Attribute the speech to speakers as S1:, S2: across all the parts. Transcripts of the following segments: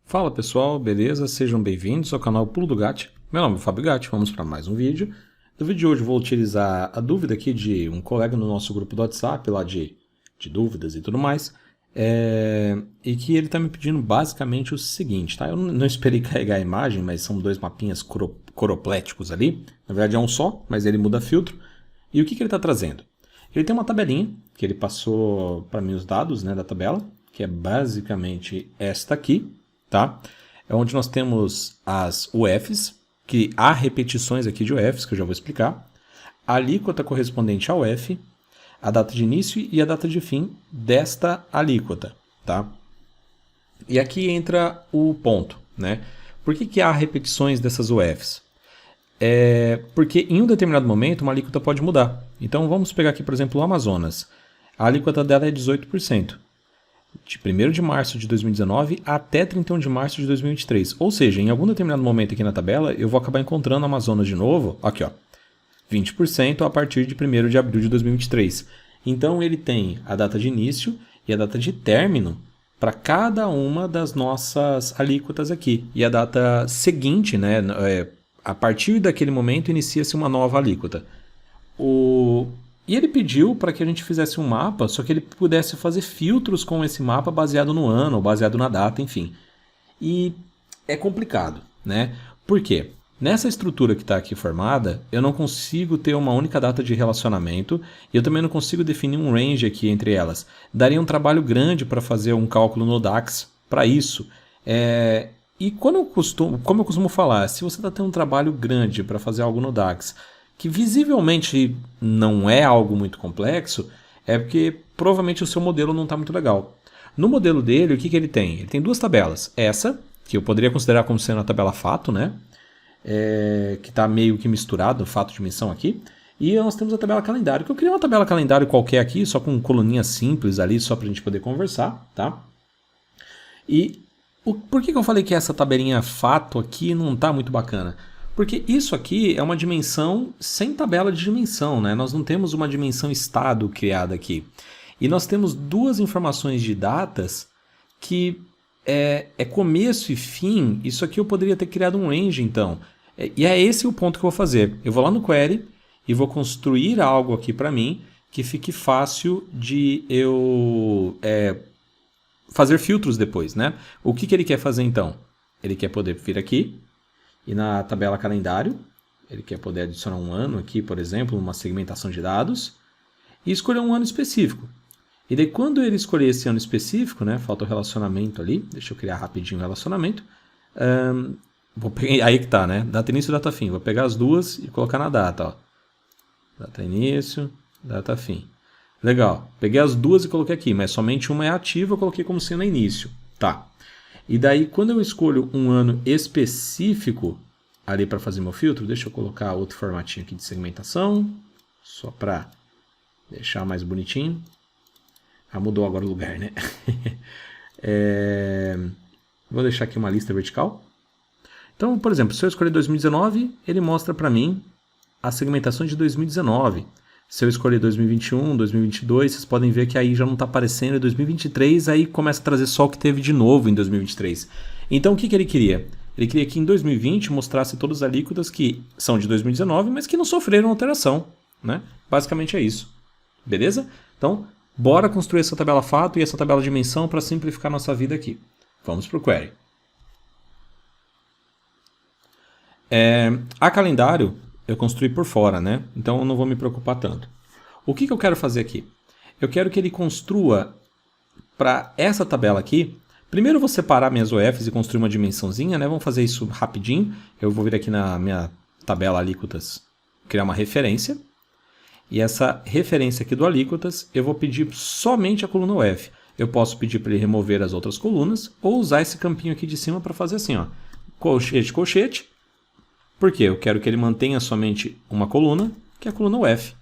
S1: Fala pessoal, beleza? Sejam bem-vindos ao canal Pulo do Gatti. Meu nome é Fábio Gatti, vamos para mais um vídeo. No vídeo de hoje eu vou utilizar a dúvida aqui de um colega no nosso grupo do WhatsApp, lá de dúvidas e tudo mais, e que ele está me pedindo basicamente o seguinte, tá? Eu não esperei carregar a imagem, mas são dois mapinhas coropléticos ali. Na verdade é um só, mas ele muda filtro. E o que ele está trazendo? Ele tem uma tabelinha, que ele passou para mim os dados, né, da tabela, que é basicamente esta aqui. Tá? É onde nós temos as UFs, que há repetições aqui de UFs, que eu já vou explicar, a alíquota correspondente ao F, a data de início e a data de fim desta alíquota. Tá? E aqui entra o ponto. Né? Por que há repetições dessas UFs? Porque em um determinado momento uma alíquota pode mudar. Então vamos pegar aqui, por exemplo, o Amazonas. A alíquota dela é 18%. De 1º de março de 2019 até 31 de março de 2023. Ou seja, em algum determinado momento aqui na tabela, eu vou acabar encontrando Amazonas de novo, aqui ó, 20% a partir de 1º de abril de 2023. Então ele tem a data de início e a data de término para cada uma das nossas alíquotas aqui. E a data seguinte, né, a partir daquele momento, inicia-se uma nova alíquota. E ele pediu para que a gente fizesse um mapa, só que ele pudesse fazer filtros com esse mapa baseado no ano, baseado na data, enfim. E é complicado, né? Por quê? Nessa estrutura que está aqui formada, eu não consigo ter uma única data de relacionamento e eu também não consigo definir um range aqui entre elas. Daria um trabalho grande para fazer um cálculo no DAX para isso. E como eu costumo falar, se você está tendo um trabalho grande para fazer algo no DAX, que visivelmente não é algo muito complexo, é porque provavelmente o seu modelo não está muito legal. No modelo dele, o que ele tem? Ele tem duas tabelas. Essa, que eu poderia considerar como sendo a tabela fato, né? Que está meio que misturado, fato e dimensão aqui. E nós temos a tabela calendário, que eu criei uma tabela calendário qualquer aqui, só com coluninhas simples ali, só para a gente poder conversar, tá? E por que eu falei que essa tabelinha fato aqui não está muito bacana? Porque isso aqui é uma dimensão sem tabela de dimensão, né? Nós não temos uma dimensão estado criada aqui. E nós temos duas informações de datas que é começo e fim. Isso aqui eu poderia ter criado um range, então. E é esse o ponto que eu vou fazer. Eu vou lá no query e vou construir algo aqui para mim que fique fácil de eu fazer filtros depois, né? O que ele quer fazer, então? Ele quer poder vir aqui. E na tabela calendário, ele quer poder adicionar um ano aqui, por exemplo, uma segmentação de dados, e escolher um ano específico. E daí quando ele escolher esse ano específico, né, falta o relacionamento ali, deixa eu criar rapidinho o relacionamento, vou pegar, aí que tá, né, data início e data fim, vou pegar as duas e colocar na data, ó. Data início, data fim. Legal, peguei as duas e coloquei aqui, mas somente uma é ativa, eu coloquei como sendo início. Tá. E daí, quando eu escolho um ano específico ali para fazer meu filtro, deixa eu colocar outro formatinho aqui de segmentação, só para deixar mais bonitinho. Ah, mudou agora o lugar, né? Vou deixar aqui uma lista vertical. Então, por exemplo, se eu escolher 2019, ele mostra para mim a segmentação de 2019. Se eu escolher 2021, 2022, vocês podem ver que aí já não está aparecendo. Em 2023, aí começa a trazer só o que teve de novo em 2023. Então, o que ele queria? Ele queria que em 2020 mostrasse todas as alíquotas que são de 2019, mas que não sofreram alteração. Né? Basicamente é isso. Beleza? Então, bora construir essa tabela fato e essa tabela dimensão para simplificar nossa vida aqui. Vamos para o query. A calendário eu construí por fora, né? Então eu não vou me preocupar tanto. O que eu quero fazer aqui? Eu quero que ele construa para essa tabela aqui. Primeiro eu vou separar minhas UFs e construir uma dimensãozinha, né? Vamos fazer isso rapidinho. Eu vou vir aqui na minha tabela alíquotas, criar uma referência. E essa referência aqui do alíquotas, eu vou pedir somente a coluna UF. Eu posso pedir para ele remover as outras colunas ou usar esse campinho aqui de cima para fazer assim, ó. Colchete, colchete. Por quê? Eu quero que ele mantenha somente uma coluna, que é a coluna UF.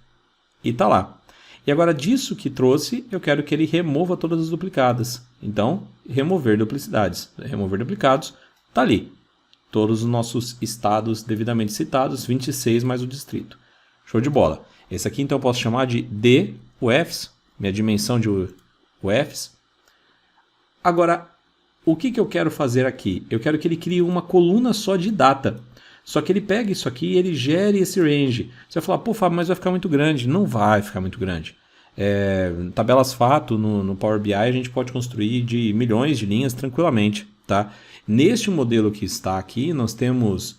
S1: E está lá. E agora disso que trouxe, eu quero que ele remova todas as duplicadas. Então, remover duplicidades. Remover duplicados, está ali. Todos os nossos estados devidamente citados, 26 mais o distrito. Show de bola. Esse aqui então eu posso chamar de DUFs, minha dimensão de UFs. Agora, o que eu quero fazer aqui? Eu quero que ele crie uma coluna só de data. Só que ele pega isso aqui e ele gere esse range. Você vai falar, pô, Fábio, mas vai ficar muito grande. Não vai ficar muito grande. Tabelas fato no Power BI a gente pode construir de milhões de linhas tranquilamente. Tá? Neste modelo que está aqui, nós temos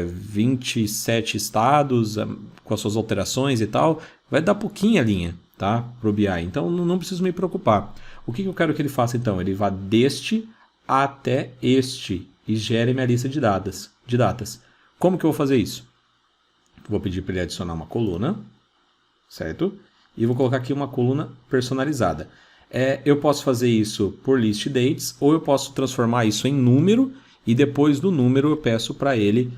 S1: 27 estados com as suas alterações e tal. Vai dar pouquinha linha, tá? Para o BI. Então não preciso me preocupar. O que eu quero que ele faça então? Ele vá deste até este e gere minha lista de datas. Como que eu vou fazer isso? Vou pedir para ele adicionar uma coluna, certo? E vou colocar aqui uma coluna personalizada. Eu posso fazer isso por list dates, ou eu posso transformar isso em número, e depois do número eu peço para ele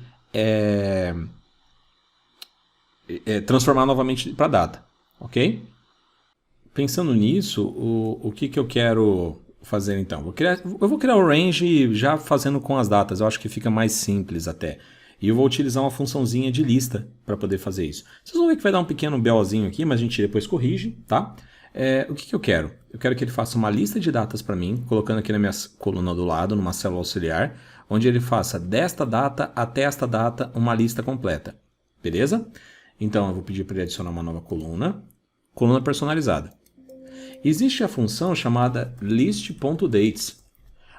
S1: transformar novamente para data, ok? Pensando nisso, o que eu quero fazer então? Eu vou criar o range já fazendo com as datas, eu acho que fica mais simples até. E eu vou utilizar uma funçãozinha de lista para poder fazer isso. Vocês vão ver que vai dar um pequeno BOzinho aqui, mas a gente depois corrige, tá? O que eu quero? Eu quero que ele faça uma lista de datas para mim, colocando aqui na minha coluna do lado, numa célula auxiliar, onde ele faça desta data até esta data uma lista completa. Beleza? Então eu vou pedir para ele adicionar uma nova coluna personalizada. Existe a função chamada list.dates.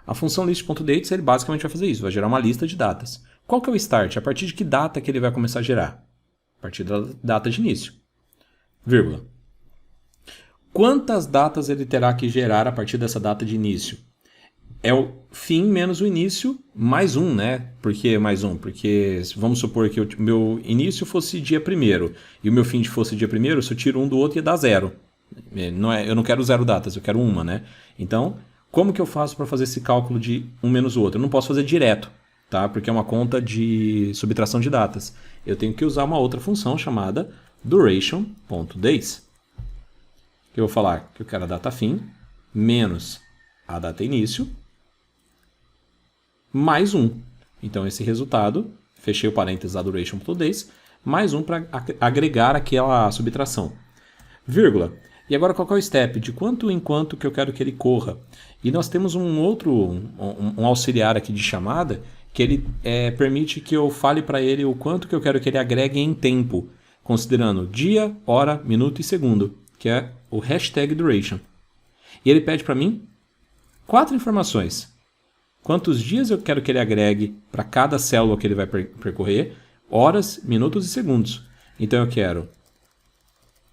S1: A função list.dates ele basicamente vai fazer isso, vai gerar uma lista de datas. Qual que é o start? A partir de que data que ele vai começar a gerar? A partir da data de início. Vírgula. Quantas datas ele terá que gerar a partir dessa data de início? É o fim menos o início mais um, né? Por que mais um? Porque vamos supor que o meu início fosse dia 1º e o meu fim fosse dia 1º, se eu tiro um do outro ia dar 0. Eu não quero 0 datas, eu quero uma, né? Então, como que eu faço para fazer esse cálculo de um menos o outro? Eu não posso fazer direto, tá? Porque é uma conta de subtração de datas. Eu tenho que usar uma outra função chamada duration.days. Eu vou falar que eu quero a data fim menos a data início mais 1. Então, esse resultado, fechei o parênteses da duration.days, mais 1 para agregar aquela subtração. Vírgula. E agora qual é o step? De quanto em quanto que eu quero que ele corra? E nós temos um auxiliar aqui de chamada que ele permite que eu fale para ele o quanto que eu quero que ele agregue em tempo, considerando dia, hora, minuto e segundo, que é o hashtag duration. E ele pede para mim 4 informações. Quantos dias eu quero que ele agregue para cada célula que ele vai percorrer, horas, minutos e segundos. Então eu quero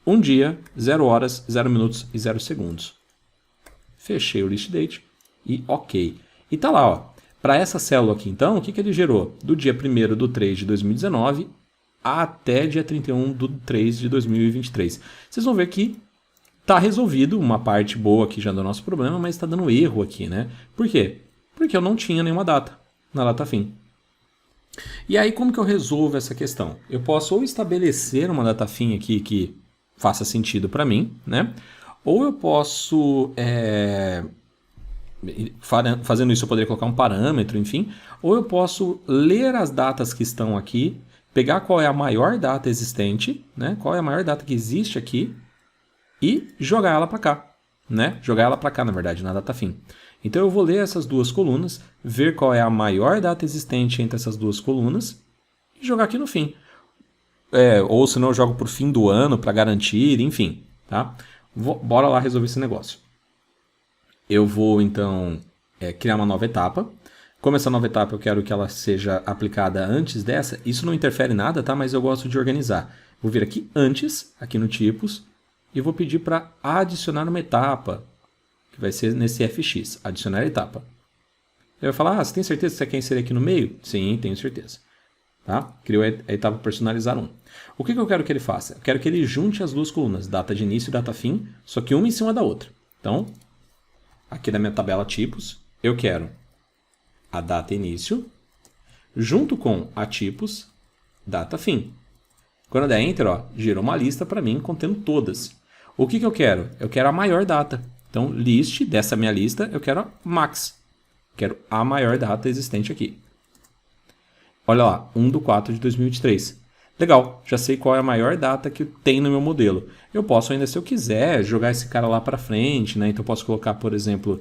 S1: 1 dia, 0 horas, 0 minutos e 0 segundos. Fechei o list date e ok. E tá lá, ó. Para essa célula aqui, então, o que ele gerou? Do dia 1º do 3 de 2019 até dia 31 do 3 de 2023. Vocês vão ver que tá resolvido uma parte boa aqui já do nosso problema, mas está dando erro aqui, né? Por quê? Porque eu não tinha nenhuma data na data fim. E aí, como que eu resolvo essa questão? Eu posso ou estabelecer uma data fim aqui que faça sentido para mim, né? Ou eu posso, fazendo isso eu poderia colocar um parâmetro, enfim, ou eu posso ler as datas que estão aqui, pegar qual é a maior data existente, né? Qual é a maior data que existe aqui e jogar ela para cá, né? Jogar ela para cá, na verdade, na data fim. Então eu vou ler essas duas colunas, ver qual é a maior data existente entre essas duas colunas e jogar aqui no fim. Ou se não, eu jogo para o fim do ano para garantir, enfim. Tá? Bora lá resolver esse negócio. Eu vou, então, criar uma nova etapa. Como essa nova etapa eu quero que ela seja aplicada antes dessa, isso não interfere em nada, tá? Mas eu gosto de organizar. Vou vir aqui antes, aqui no tipos, e vou pedir para adicionar uma etapa, que vai ser nesse fx, adicionar etapa. Eu vou falar, você tem certeza que você quer inserir aqui no meio? Sim, tenho certeza. Tá? Criou a etapa personalizar 1. O que eu quero que ele faça? Eu quero que ele junte as duas colunas, data de início e data fim, só que uma em cima da outra. Então, aqui na minha tabela tipos, eu quero a data início, junto com a tipos, data fim. Quando eu der Enter, ó, gerou uma lista para mim contendo todas. O que eu quero? Eu quero a maior data. Então, list dessa minha lista, eu quero a max. Quero a maior data existente aqui. Olha lá, 1/4 de 2023. Legal, já sei qual é a maior data que tem no meu modelo. Eu posso ainda, se eu quiser, jogar esse cara lá para frente, né? Então eu posso colocar, por exemplo,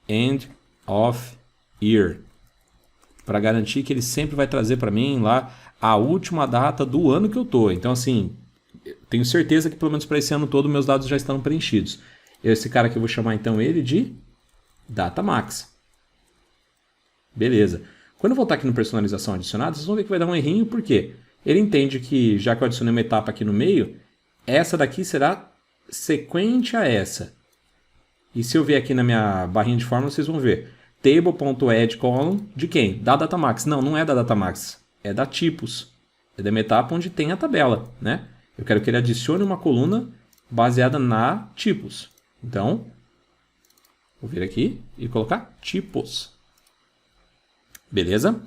S1: end of year, para garantir que ele sempre vai trazer para mim lá a última data do ano que eu tô. Então, assim, tenho certeza que pelo menos para esse ano todo meus dados já estão preenchidos. Esse cara aqui eu vou chamar então ele de DataMax. Beleza. Quando eu voltar aqui no personalização adicionada, vocês vão ver que vai dar um errinho, por quê? Ele entende que, já que eu adicionei uma etapa aqui no meio, essa daqui será sequente a essa. E se eu ver aqui na minha barrinha de fórmula, vocês vão ver. Table.addColumn de quem? Da DataMax. Não, não é da DataMax. É da tipos. É da minha etapa onde tem a tabela, né? Eu quero que ele adicione uma coluna baseada na tipos. Então, vou vir aqui e colocar tipos. Beleza?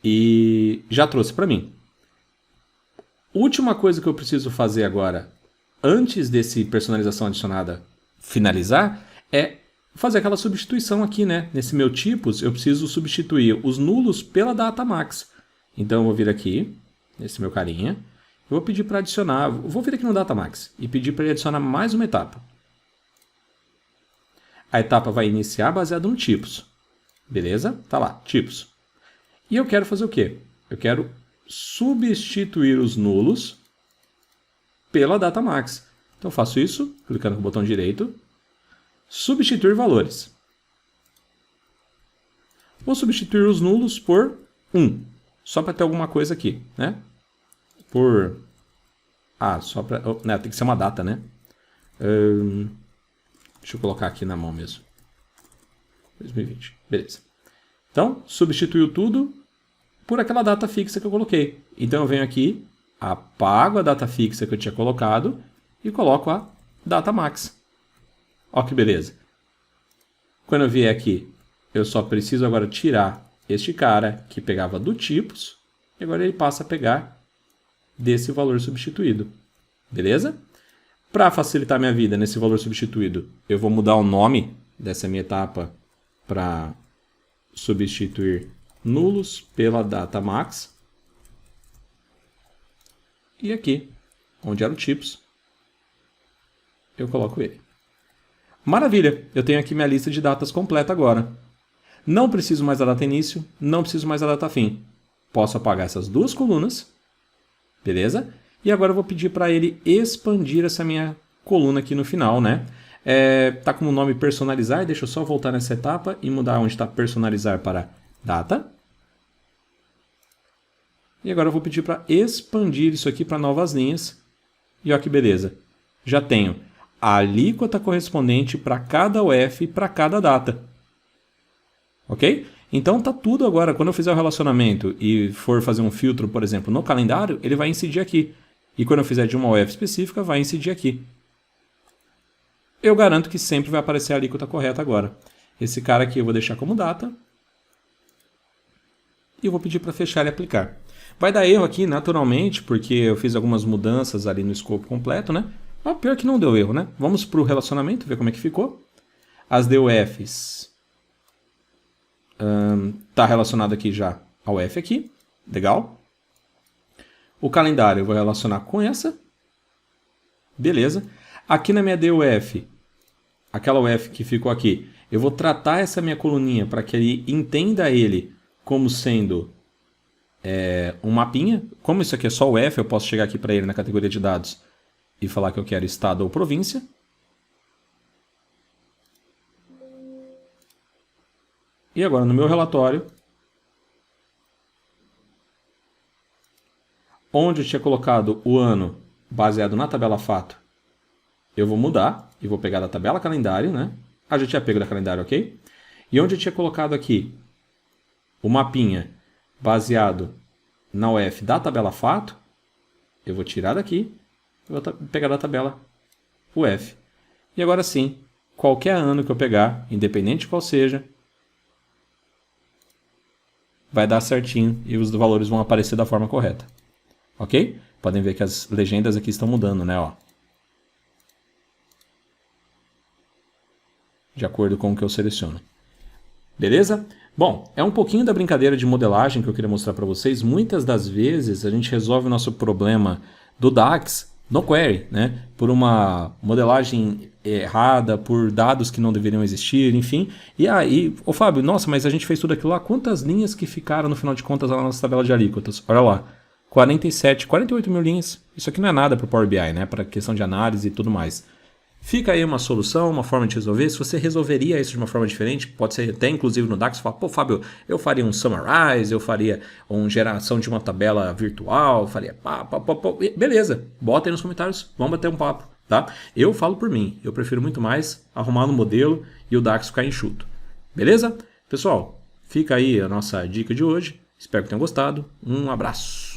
S1: E já trouxe para mim. Última coisa que eu preciso fazer agora, antes desse personalização adicionada finalizar, é fazer aquela substituição aqui, né? Nesse meu tipos, eu preciso substituir os nulos pela DataMax. Então, eu vou vir aqui, nesse meu carinha, eu vou pedir para adicionar, vou vir aqui no DataMax e pedir para ele adicionar mais uma etapa. A etapa vai iniciar baseada no tipos. Beleza? Tá lá, tipos. E eu quero fazer o quê? Eu quero substituir os nulos pela DataMax. Então eu faço isso, clicando com o botão direito, substituir valores. Vou substituir os nulos por 1, só para ter alguma coisa aqui, né? Por... só para... tem que ser uma data, né? Deixa eu colocar aqui na mão mesmo. 2020, beleza. Então, substituiu tudo por aquela data fixa que eu coloquei. Então, eu venho aqui, apago a data fixa que eu tinha colocado e coloco a DataMax. Ó que beleza. Quando eu vier aqui, eu só preciso agora tirar este cara que pegava do tipos e agora ele passa a pegar desse valor substituído. Beleza? Para facilitar minha vida nesse valor substituído, eu vou mudar o nome dessa minha etapa para substituir nulos pela DataMax. E aqui, onde era o tipos, eu coloco ele. Maravilha! Eu tenho aqui minha lista de datas completa agora. Não preciso mais da data início, não preciso mais da data fim. Posso apagar essas duas colunas. Beleza? E agora eu vou pedir para ele expandir essa minha coluna aqui no final, né? Tá como nome personalizar, deixa eu só voltar nessa etapa e mudar onde está personalizar para data. E agora eu vou pedir para expandir isso aqui para novas linhas. E olha que beleza. Já tenho a alíquota correspondente para cada UF para cada data. Ok? Então tá tudo agora. Quando eu fizer o relacionamento e for fazer um filtro, por exemplo, no calendário, ele vai incidir aqui. E quando eu fizer de uma UF específica, vai incidir aqui. Eu garanto que sempre vai aparecer a alíquota correta agora. Esse cara aqui eu vou deixar como data. E eu vou pedir para fechar e aplicar. Vai dar erro aqui naturalmente, porque eu fiz algumas mudanças ali no escopo completo, né? Mas pior que não deu erro, né? Vamos para o relacionamento, ver como é que ficou. As DUFs tá relacionado aqui já ao F aqui. Legal. O calendário eu vou relacionar com essa. Beleza. Aqui na minha DUF, aquela UF que ficou aqui, eu vou tratar essa minha coluninha para que ele entenda ele como sendo um mapinha. Como isso aqui é só UF, eu posso chegar aqui para ele na categoria de dados e falar que eu quero estado ou província. E agora no meu relatório, onde eu tinha colocado o ano baseado na tabela fato, eu vou mudar e vou pegar da tabela calendário, né? Já tinha pego da calendário, ok? E onde eu tinha colocado aqui o mapinha baseado na UF da tabela fato, eu vou tirar daqui e vou pegar da tabela UF. E agora sim, qualquer ano que eu pegar, independente de qual seja, vai dar certinho e os valores vão aparecer da forma correta. Ok? Podem ver que as legendas aqui estão mudando, né? Ó. De acordo com o que eu seleciono. Beleza? Bom, é um pouquinho da brincadeira de modelagem que eu queria mostrar para vocês. Muitas das vezes a gente resolve o nosso problema do DAX no query, né? Por uma modelagem errada, por dados que não deveriam existir, enfim. E aí, ô Fábio, nossa, mas a gente fez tudo aquilo lá, quantas linhas que ficaram no final de contas lá na nossa tabela de alíquotas? Olha lá, 47, 48 mil linhas. Isso aqui não é nada para o Power BI, né? Para questão de análise e tudo mais. Fica aí uma solução, uma forma de resolver. Se você resolveria isso de uma forma diferente, pode ser até inclusive no DAX, você fala, pô, Fábio, eu faria um summarize, eu faria uma geração de uma tabela virtual, faria beleza, bota aí nos comentários, vamos bater um papo, tá? Eu falo por mim, eu prefiro muito mais arrumar no modelo e o DAX ficar enxuto, beleza? Pessoal, fica aí a nossa dica de hoje, espero que tenham gostado, um abraço.